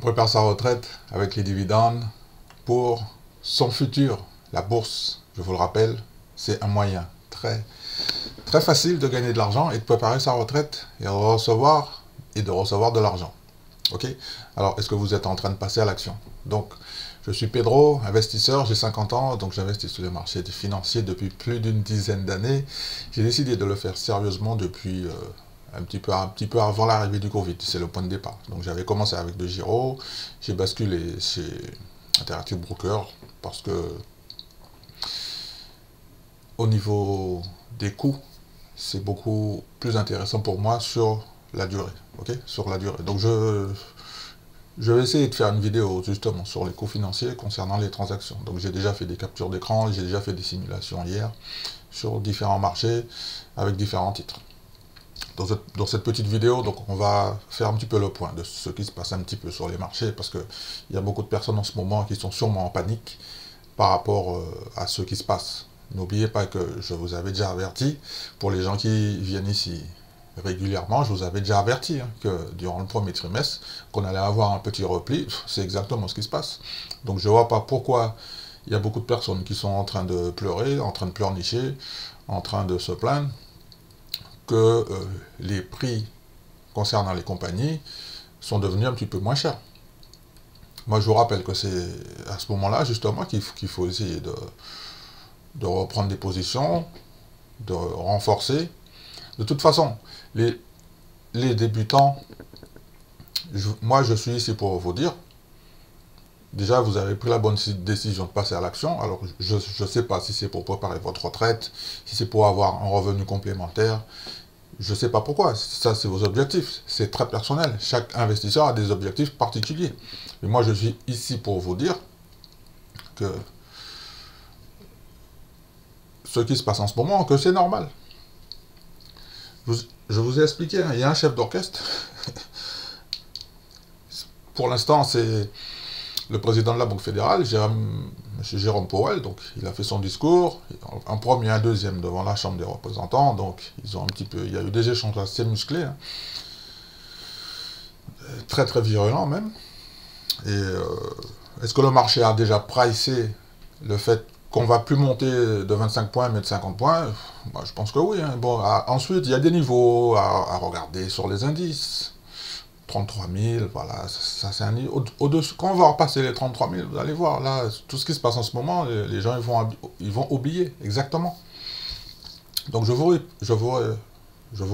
prépare sa retraite avec les dividendes pour son futur. La bourse, je vous le rappelle, c'est un moyen très facile de gagner de l'argent et de préparer sa retraite et de recevoir de l'argent. Ok? Alors, est-ce que vous êtes en train de passer à l'action? Donc, je suis Pedro, investisseur, j'ai 50 ans, donc j'investis sur les marchés financiers depuis plus d'une dizaine d'années. J'ai décidé de le faire sérieusement depuis un petit peu avant l'arrivée du Covid, c'est le point de départ. Donc j'avais commencé avec de Giro, j'ai basculé chez Interactive Broker parce que au niveau des coûts, c'est beaucoup plus intéressant pour moi sur la durée. Ok, sur la durée. Donc je vais essayer de faire une vidéo justement sur les coûts financiers concernant les transactions. Donc j'ai déjà fait des captures d'écran, j'ai déjà fait des simulations hier sur différents marchés avec différents titres. Dans cette petite vidéo, donc on va faire un petit peu le point de ce qui se passe un petit peu sur les marchés, parce qu'il y a beaucoup de personnes en ce moment qui sont sûrement en panique par rapport à ce qui se passe. N'oubliez pas que je vous avais déjà averti, pour les gens qui viennent ici régulièrement, je vous avais déjà averti que durant le premier trimestre, qu'on allait avoir un petit repli. C'est exactement ce qui se passe. Donc je ne vois pas pourquoi il y a beaucoup de personnes qui sont en train de pleurer, en train de pleurnicher, en train de se plaindre que les prix concernant les compagnies sont devenus un petit peu moins chers. Moi, je vous rappelle que c'est à ce moment-là, justement, qu'il faut essayer de reprendre des positions, de renforcer. De toute façon, les débutants, moi, je suis ici pour vous dire, déjà, vous avez pris la bonne décision de passer à l'action. Alors, je ne sais pas si c'est pour préparer votre retraite, si c'est pour avoir un revenu complémentaire. Je ne sais pas pourquoi. Ça, c'est vos objectifs. C'est très personnel. Chaque investisseur a des objectifs particuliers. Mais moi, je suis ici pour vous dire que ce qui se passe en ce moment, que c'est normal. Je vous ai expliqué, il y a un chef d'orchestre. Pour l'instant, c'est le président de la Banque fédérale, M. Jérôme Powell. Donc, il a fait son discours, un premier et un deuxième devant la Chambre des représentants. Donc, ils ont un petit peu, il y a eu des échanges assez musclés, très virulents même. Et est-ce que le marché a déjà pricé le fait qu'on va plus monter de 25 points, mais de 50 points? Moi, je pense que oui. Bon, ensuite, il y a des niveaux à regarder sur les indices. 33 000, voilà, ça c'est un niveau. Au-dessus, quand on va repasser les 33 000, vous allez voir, là, tout ce qui se passe en ce moment, les gens ils vont oublier, exactement. Donc je vous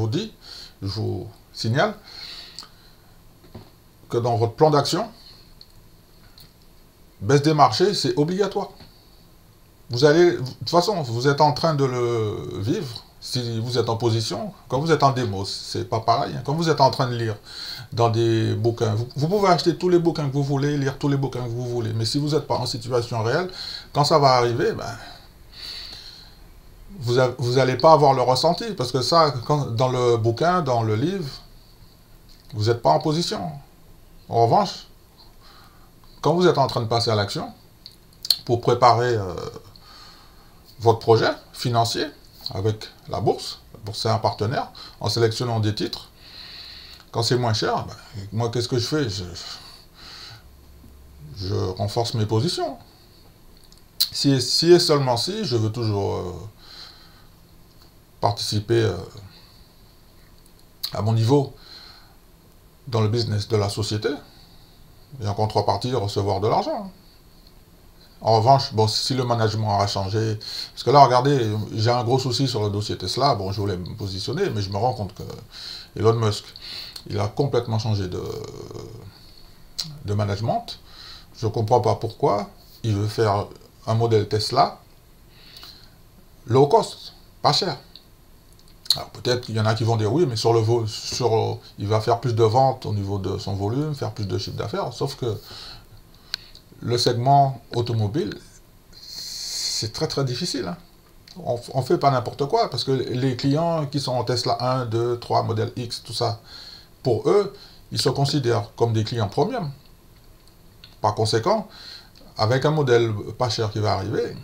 dis, je vous signale que dans votre plan d'action, baisse des marchés, c'est obligatoire. Vous allez, de toute façon, vous êtes en train de le vivre. Si vous êtes en position, quand vous êtes en démo, c'est pas pareil. Quand vous êtes en train de lire dans des bouquins, vous pouvez acheter tous les bouquins que vous voulez, lire tous les bouquins que vous voulez, mais si vous n'êtes pas en situation réelle, quand ça va arriver, ben, vous n'allez pas avoir le ressenti, parce que ça, dans le bouquin, dans le livre, vous n'êtes pas en position. En revanche, quand vous êtes en train de passer à l'action, pour préparer votre projet financier, avec la bourse c'est un partenaire, en sélectionnant des titres. Quand c'est moins cher, ben, moi qu'est-ce que je fais? Je renforce mes positions. Si et seulement si, je veux toujours participer à mon niveau dans le business de la société, et en contrepartie recevoir de l'argent. En revanche, bon, si le management a changé, parce que là, regardez, j'ai un gros souci sur le dossier Tesla, bon, je voulais me positionner, mais je me rends compte que Elon Musk, il a complètement changé de management. Je ne comprends pas pourquoi il veut faire un modèle Tesla low cost, pas cher. Alors peut-être qu'il y en a qui vont dire oui, mais il va faire plus de ventes au niveau de son volume, faire plus de chiffre d'affaires, sauf que le segment automobile, c'est très difficile. On fait pas n'importe quoi, parce que les clients qui sont en Tesla 1, 2, 3, modèle X, tout ça, pour eux, ils se considèrent comme des clients premium. Par conséquent, avec un modèle pas cher qui va arriver,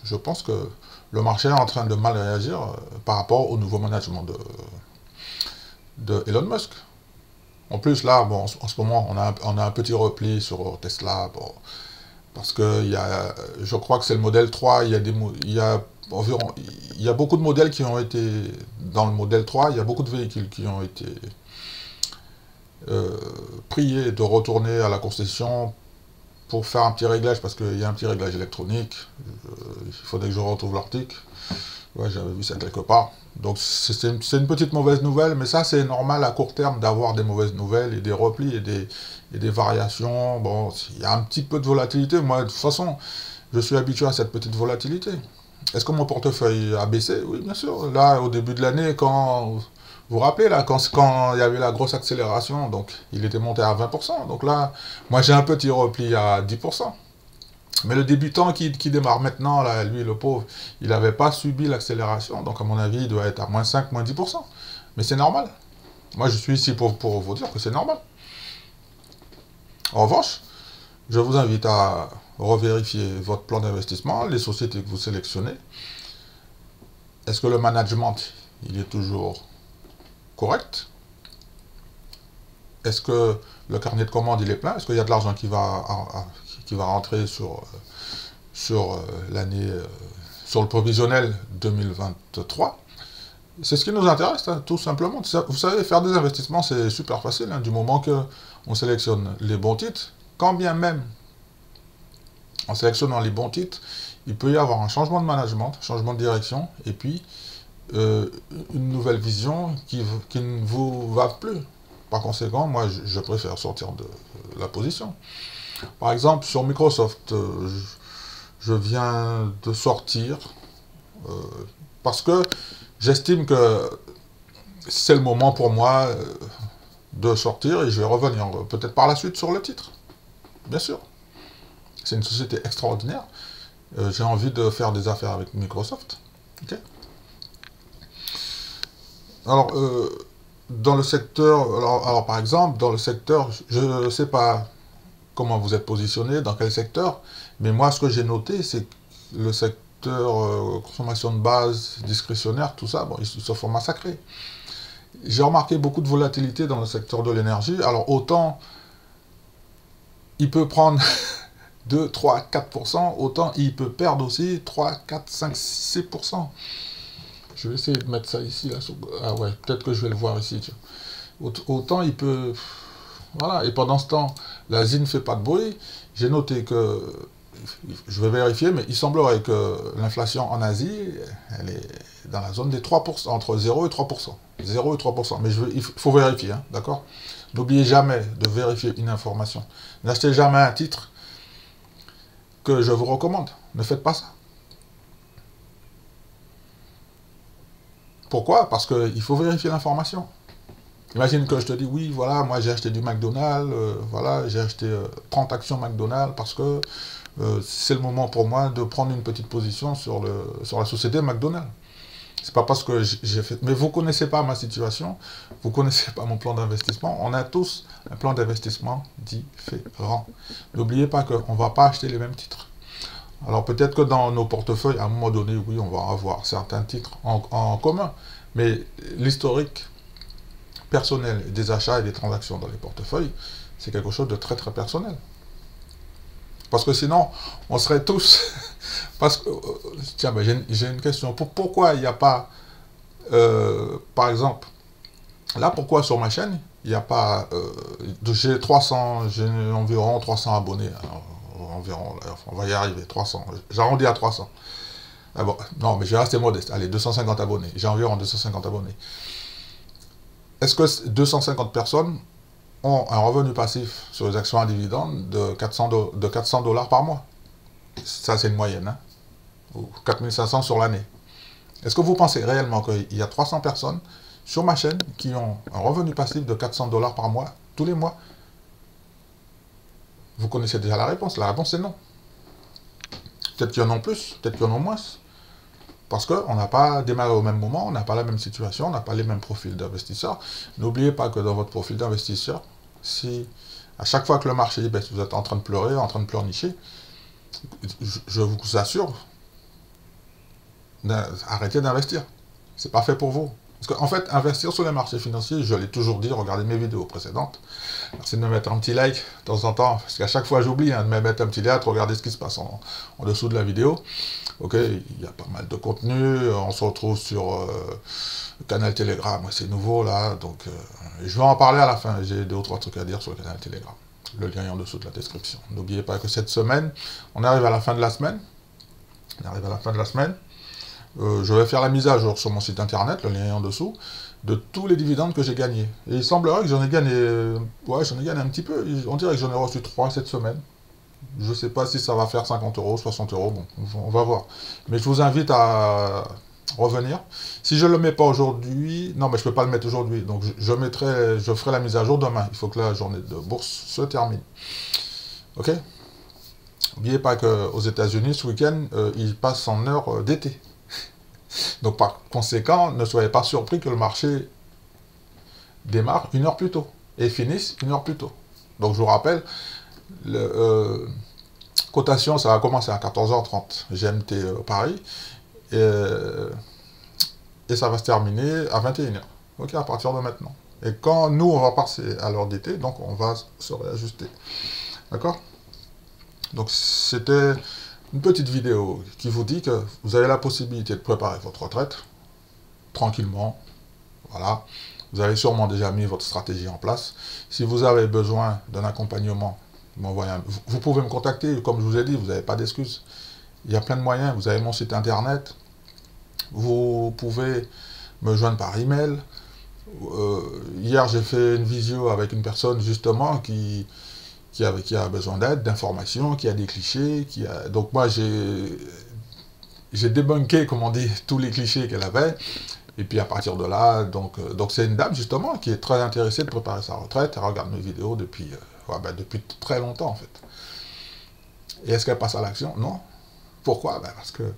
je pense que le marché est en train de mal réagir par rapport au nouveau management de Elon Musk. En plus, là, bon, en ce moment, on a un petit repli sur Tesla, bon, parce que je crois que c'est le modèle 3, il y a environ, il y a beaucoup de modèles qui ont été, dans le modèle 3, il y a beaucoup de véhicules qui ont été priés de retourner à la concession pour faire un petit réglage, parce qu'il y a un petit réglage électronique. Il faudrait que je retrouve l'article. Ouais, j'avais vu ça quelque part. Donc c'est une petite mauvaise nouvelle, mais ça c'est normal à court terme d'avoir des mauvaises nouvelles et des replis et des variations. Bon, il y a un petit peu de volatilité. Moi, de toute façon, je suis habitué à cette petite volatilité. Est-ce que mon portefeuille a baissé? Oui, bien sûr. Là, au début de l'année, quand vous vous rappelez, là, quand il y avait la grosse accélération, donc il était monté à 20%. Donc là, moi j'ai un petit repli à 10%. Mais le débutant qui démarre maintenant, là, lui, le pauvre, il n'avait pas subi l'accélération. Donc, à mon avis, il doit être à moins 5, moins 10%. Mais c'est normal. Moi, je suis ici pour vous dire que c'est normal. En revanche, je vous invite à revérifier votre plan d'investissement, les sociétés que vous sélectionnez. Est-ce que le management, il est toujours correct? Est-ce que le carnet de commandes, il est plein? Est-ce qu'il y a de l'argent qui va rentrer sur l'année, sur le provisionnel 2023? C'est ce qui nous intéresse, hein, tout simplement. Vous savez, faire des investissements, c'est super facile, hein, du moment qu'on sélectionne les bons titres. Quand bien même, en sélectionnant les bons titres, il peut y avoir un changement de management, changement de direction, et puis une nouvelle vision qui ne vous va plus. Par conséquent, moi, je préfère sortir de la position. Par exemple, sur Microsoft, je viens de sortir parce que j'estime que c'est le moment pour moi de sortir et je vais revenir peut-être par la suite sur le titre. Bien sûr. C'est une société extraordinaire. J'ai envie de faire des affaires avec Microsoft. Okay. Alors, dans le secteur, alors par exemple, dans le secteur, je ne sais pas comment vous êtes positionné, dans quel secteur, mais moi ce que j'ai noté, c'est que le secteur consommation de base, discrétionnaire, tout ça, bon, ils se font massacrer. J'ai remarqué beaucoup de volatilité dans le secteur de l'énergie, alors autant il peut prendre 2, 3, 4%, autant il peut perdre aussi 3, 4, 5, 6%. Je vais essayer de mettre ça ici, là. Ah ouais, peut-être que je vais le voir ici. Autant il peut... Voilà, et pendant ce temps, l'Asie ne fait pas de bruit. J'ai noté que... Je vais vérifier, mais il semblerait que l'inflation en Asie, elle est dans la zone des 3%, entre 0 et 3%. 0 et 3%. Mais il faut vérifier, hein, d'accord? N'oubliez jamais de vérifier une information. N'achetez jamais un titre que je vous recommande. Ne faites pas ça. Pourquoi? Parce qu'il faut vérifier l'information. Imagine que je te dis, oui, voilà, moi j'ai acheté du McDonald's, voilà, j'ai acheté 30 actions McDonald's parce que c'est le moment pour moi de prendre une petite position sur la société McDonald's. C'est pas parce que j'ai fait... Mais vous connaissez pas ma situation, vous connaissez pas mon plan d'investissement. On a tous un plan d'investissement différent. N'oubliez pas qu'on ne va pas acheter les mêmes titres. Alors peut-être que dans nos portefeuilles, à un moment donné, oui, on va avoir certains titres en commun. Mais l'historique personnel des achats et des transactions dans les portefeuilles, c'est quelque chose de très très personnel. Parce que sinon, on serait tous... Parce que, tiens, ben, j'ai une question. Pourquoi il n'y a pas, par exemple, là, pourquoi sur ma chaîne, il n'y a pas... j'ai environ 300 abonnés. Alors, environ, on va y arriver, 300. J'arrondis à 300. Ah bon, non, mais je vais rester modeste. Allez, 250 abonnés. J'ai environ 250 abonnés. Est-ce que 250 personnes ont un revenu passif sur les actions à dividendes de 400 $ par mois? Ça, c'est une moyenne, hein? Ou 4500 sur l'année. Est-ce que vous pensez réellement qu'il y a 300 personnes sur ma chaîne qui ont un revenu passif de 400 $ par mois, tous les mois? Vous connaissez déjà la réponse. La réponse, c'est non. Peut-être qu'il y en a plus, peut-être qu'il y en a moins. Parce qu'on n'a pas démarré au même moment, on n'a pas la même situation, on n'a pas les mêmes profils d'investisseurs. N'oubliez pas que dans votre profil d'investisseur, si à chaque fois que le marché baisse, vous êtes en train de pleurer, en train de pleurnicher, je vous assure, arrêtez d'investir. C'est pas fait pour vous. Parce qu'en fait, investir sur les marchés financiers, je l'ai toujours dit, regardez mes vidéos précédentes. Merci de me mettre un petit like de temps en temps, parce qu'à chaque fois j'oublie de me mettre un petit like, regarder ce qui se passe en dessous de la vidéo. Ok, il y a pas mal de contenu, on se retrouve sur le canal Telegram, c'est nouveau là, donc je vais en parler à la fin, j'ai 2 ou 3 trucs à dire sur le canal Telegram. Le lien est en dessous de la description. N'oubliez pas que cette semaine, on arrive à la fin de la semaine. Je vais faire la mise à jour sur mon site internet, le lien est en dessous, de tous les dividendes que j'ai gagnés. Et il semblerait que j'en ai gagné, j'en ai gagné un petit peu. On dirait que j'en ai reçu 3 cette semaine. Je ne sais pas si ça va faire 50 €, 60 €, bon, on va voir. Mais je vous invite à revenir. Si je ne le mets pas aujourd'hui, non mais je ne peux pas le mettre aujourd'hui, donc je ferai la mise à jour demain. Il faut que la journée de bourse se termine. Ok? N'oubliez pas qu'aux États-Unis, ce week-end, ils passent en heure d'été. Donc par conséquent, ne soyez pas surpris que le marché démarre 1 heure plus tôt et finisse 1 heure plus tôt. Donc je vous rappelle, cotation, ça va commencer à 14h30 GMT Paris et ça va se terminer à 21h. Ok, à partir de maintenant. Et quand nous, on va passer à l'heure d'été, donc on va se réajuster. D'accord? Donc c'était une petite vidéo qui vous dit que vous avez la possibilité de préparer votre retraite tranquillement. Voilà. Vous avez sûrement déjà mis votre stratégie en place. Si vous avez besoin d'un accompagnement, vous pouvez me contacter. Comme je vous ai dit, vous n'avez pas d'excuses. Il y a plein de moyens. Vous avez mon site internet. Vous pouvez me joindre par email. Hier, j'ai fait une visio avec une personne justement qui a besoin d'aide, d'informations, qui a des clichés, donc moi j'ai débunké, comme on dit, tous les clichés qu'elle avait, et puis à partir de là, donc c'est une dame justement qui est très intéressée de préparer sa retraite, elle regarde mes vidéos depuis très longtemps en fait. Et est-ce qu'elle passe à l'action? Non. Pourquoi? Parce que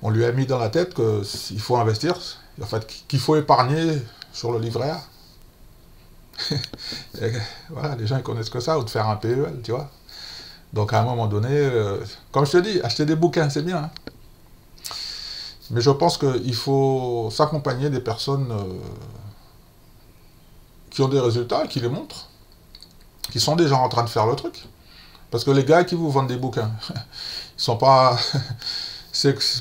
on lui a mis dans la tête qu'il faut investir, en fait, qu'il faut épargner sur le livret A. Et voilà, les gens ils connaissent que ça, ou de faire un PEL, tu vois. Donc à un moment donné, comme je te dis, acheter des bouquins, c'est bien. Hein. Mais je pense qu'il faut s'accompagner des personnes qui ont des résultats, qui les montrent, qui sont déjà en train de faire le truc. Parce que les gars qui vous vendent des bouquins, ils sont pas...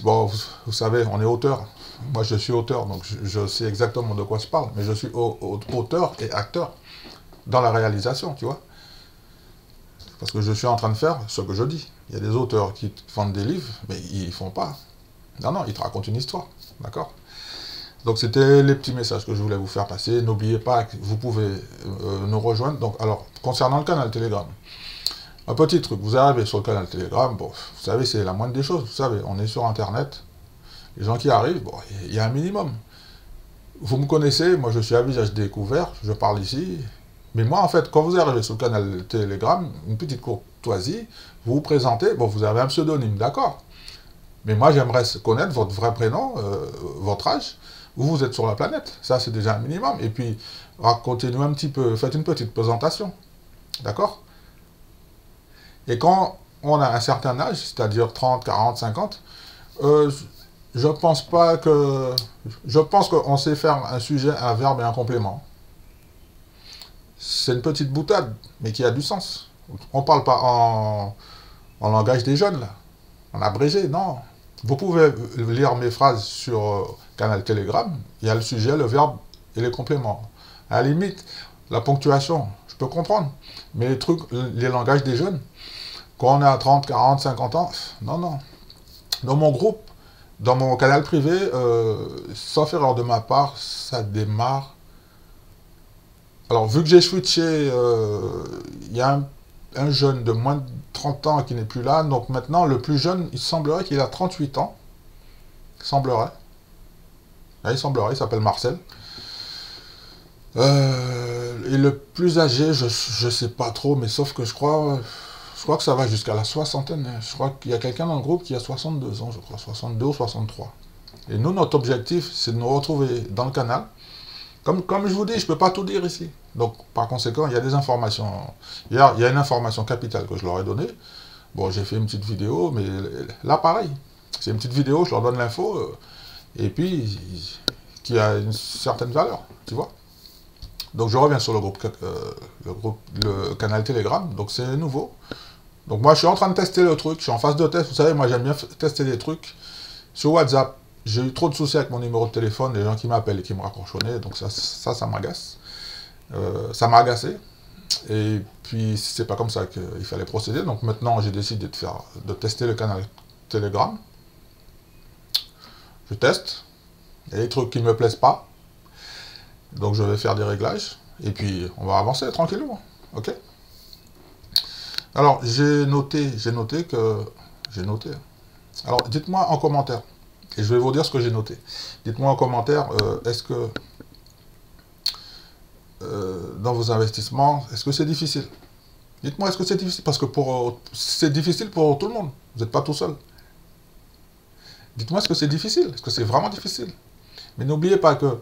Bon, vous savez, on est auteur. Moi, je suis auteur, donc je sais exactement de quoi je parle, mais je suis auteur et acteur dans la réalisation, tu vois. Parce que je suis en train de faire ce que je dis. Il y a des auteurs qui vendent des livres, mais ils font pas. Non, non, ils te racontent une histoire, d'accord? Donc, c'était les petits messages que je voulais vous faire passer. N'oubliez pas que vous pouvez nous rejoindre. Donc, alors, concernant le canal Telegram, un petit truc, vous arrivez sur le canal Telegram, bon, vous savez, c'est la moindre des choses, vous savez, on est sur Internet, les gens qui arrivent, bon, il y a un minimum. Vous me connaissez, moi je suis à visage découvert, je parle ici, mais moi en fait, quand vous arrivez sur le canal Telegram, une petite courtoisie, vous vous présentez, bon, vous avez un pseudonyme, d'accord, mais moi j'aimerais connaître votre vrai prénom, votre âge, où vous êtes sur la planète, ça c'est déjà un minimum, et puis racontez-nous un petit peu, faites une petite présentation, d'accord? Et quand on a un certain âge, c'est-à-dire 30, 40, 50, je pense qu'on sait faire un sujet, un verbe et un complément. C'est une petite boutade, mais qui a du sens. On ne parle pas en langage des jeunes, là, en abrégé, non. Vous pouvez lire mes phrases sur canal Telegram, il y a le sujet, le verbe et les compléments. À la limite, la ponctuation, je peux comprendre, mais les trucs, les langages des jeunes, quand on est à 30, 40, 50 ans, non, non. Dans mon groupe, dans mon canal privé, sauf erreur de ma part, ça démarre. Alors, vu que j'ai switché, il y a un jeune de moins de 30 ans qui n'est plus là, donc maintenant, le plus jeune, il semblerait qu'il a 38 ans. Il semblerait. Il semblerait, il s'appelle Marcel. Et le plus âgé, je ne sais pas trop, mais sauf que je crois que ça va jusqu'à la soixantaine. Je crois qu'il y a quelqu'un dans le groupe qui a 62 ans, je crois, 62 ou 63. Et nous, notre objectif, c'est de nous retrouver dans le canal. Comme je vous dis, je ne peux pas tout dire ici. Donc, par conséquent, il y a des informations. Il y a une information capitale que je leur ai donnée. Bon, j'ai fait une petite vidéo, mais là, pareil. C'est une petite vidéo, je leur donne l'info. Et puis, qui a une certaine valeur, tu vois. Donc je reviens sur le canal Telegram, donc c'est nouveau. Donc moi je suis en train de tester le truc, je suis en phase de test, vous savez, moi j'aime bien tester des trucs. Sur WhatsApp, j'ai eu trop de soucis avec mon numéro de téléphone, les gens qui m'appellent et qui me raccrochent au nez, donc ça m'agace. Ça m'a agacé. Et puis c'est pas comme ça qu'il fallait procéder, donc maintenant j'ai décidé de tester le canal Telegram. Je teste, il y a des trucs qui ne me plaisent pas, donc je vais faire des réglages, et puis on va avancer tranquillement, ok? Alors j'ai noté. Alors dites-moi en commentaire, et je vais vous dire ce que j'ai noté. Dites-moi en commentaire, est-ce que dans vos investissements, est-ce que c'est difficile? Dites-moi, est-ce que c'est difficile? Parce que c'est difficile pour tout le monde, vous n'êtes pas tout seul. Dites-moi, est-ce que c'est difficile? Est-ce que c'est vraiment difficile? Mais n'oubliez pas que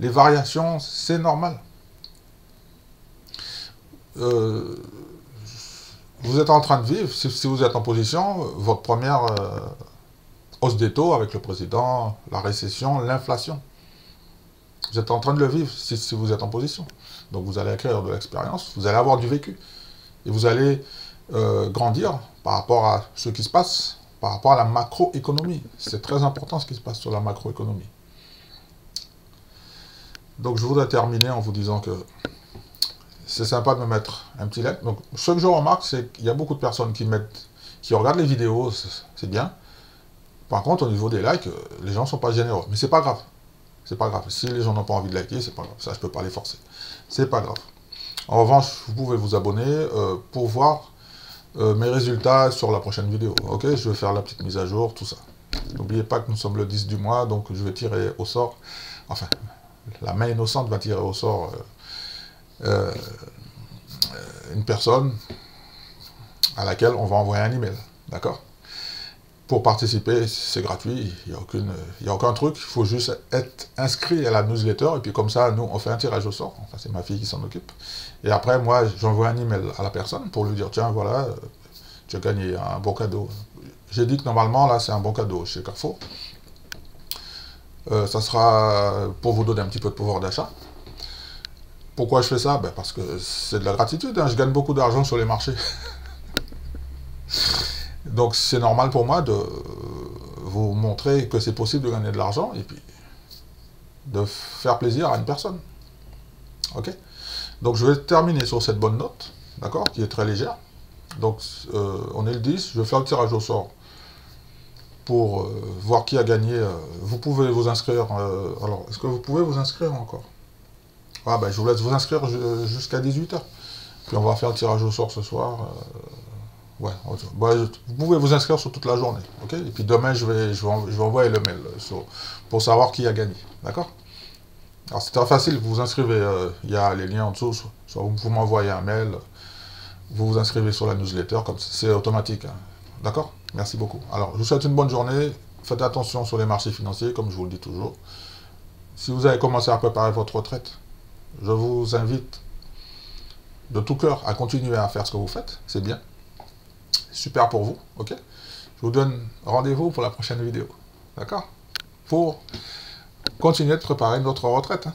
les variations, c'est normal. Vous êtes en train de vivre, si vous êtes en position, votre première hausse des taux avec le président, la récession, l'inflation. Vous êtes en train de le vivre si vous êtes en position. Donc vous allez acquérir de l'expérience, vous allez avoir du vécu. Et vous allez grandir par rapport à ce qui se passe, par rapport à la macroéconomie. C'est très important ce qui se passe sur la macroéconomie. Donc je voudrais terminer en vous disant que c'est sympa de me mettre un petit like. Donc ce que je remarque, c'est qu'il y a beaucoup de personnes qui regardent les vidéos, c'est bien. Par contre, au niveau des likes, les gens ne sont pas généreux. Mais c'est pas grave. C'est pas grave. Si les gens n'ont pas envie de liker, c'est pas grave. Ça, je peux pas les forcer. C'est pas grave. En revanche, vous pouvez vous abonner pour voir mes résultats sur la prochaine vidéo. Ok, je vais faire la petite mise à jour, tout ça. N'oubliez pas que nous sommes le 10 du mois, donc je vais tirer au sort. Enfin, la main innocente va tirer au sort une personne à laquelle on va envoyer un email. D'accord? Pour participer, c'est gratuit, il n'y a aucun truc, il faut juste être inscrit à la newsletter, et puis comme ça, nous, on fait un tirage au sort, enfin, c'est ma fille qui s'en occupe, et après, moi, j'envoie un email à la personne pour lui dire, tiens, voilà, tu as gagné un bon cadeau. J'ai dit que normalement, là, c'est un bon cadeau chez Carrefour. Ça sera pour vous donner un petit peu de pouvoir d'achat. Pourquoi je fais ça? Ben parce que c'est de la gratitude, hein, je gagne beaucoup d'argent sur les marchés. Donc c'est normal pour moi de vous montrer que c'est possible de gagner de l'argent et puis de faire plaisir à une personne. Ok? Donc je vais terminer sur cette bonne note, d'accord, qui est très légère. Donc on est le 10, je vais faire le tirage au sort pour voir qui a gagné. Vous pouvez vous inscrire. Alors, est-ce que vous pouvez vous inscrire encore? Ah ben je vous laisse vous inscrire jusqu'à 18 h. Puis on va faire le tirage au sort ce soir. Ouais, vous pouvez vous inscrire sur toute la journée, ok? Et puis demain, je vais envoyer le mail pour savoir qui a gagné, d'accord? Alors c'est très facile, vous vous inscrivez, il y a les liens en dessous, soit vous m'envoyez un mail, vous vous inscrivez sur la newsletter, comme c'est automatique, hein, d'accord? Merci beaucoup. Alors, je vous souhaite une bonne journée, faites attention sur les marchés financiers, comme je vous le dis toujours. Si vous avez commencé à préparer votre retraite, je vous invite de tout cœur à continuer à faire ce que vous faites, c'est bien. Super pour vous, ok? Je vous donne rendez-vous pour la prochaine vidéo, d'accord? Pour continuer de préparer notre retraite, hein.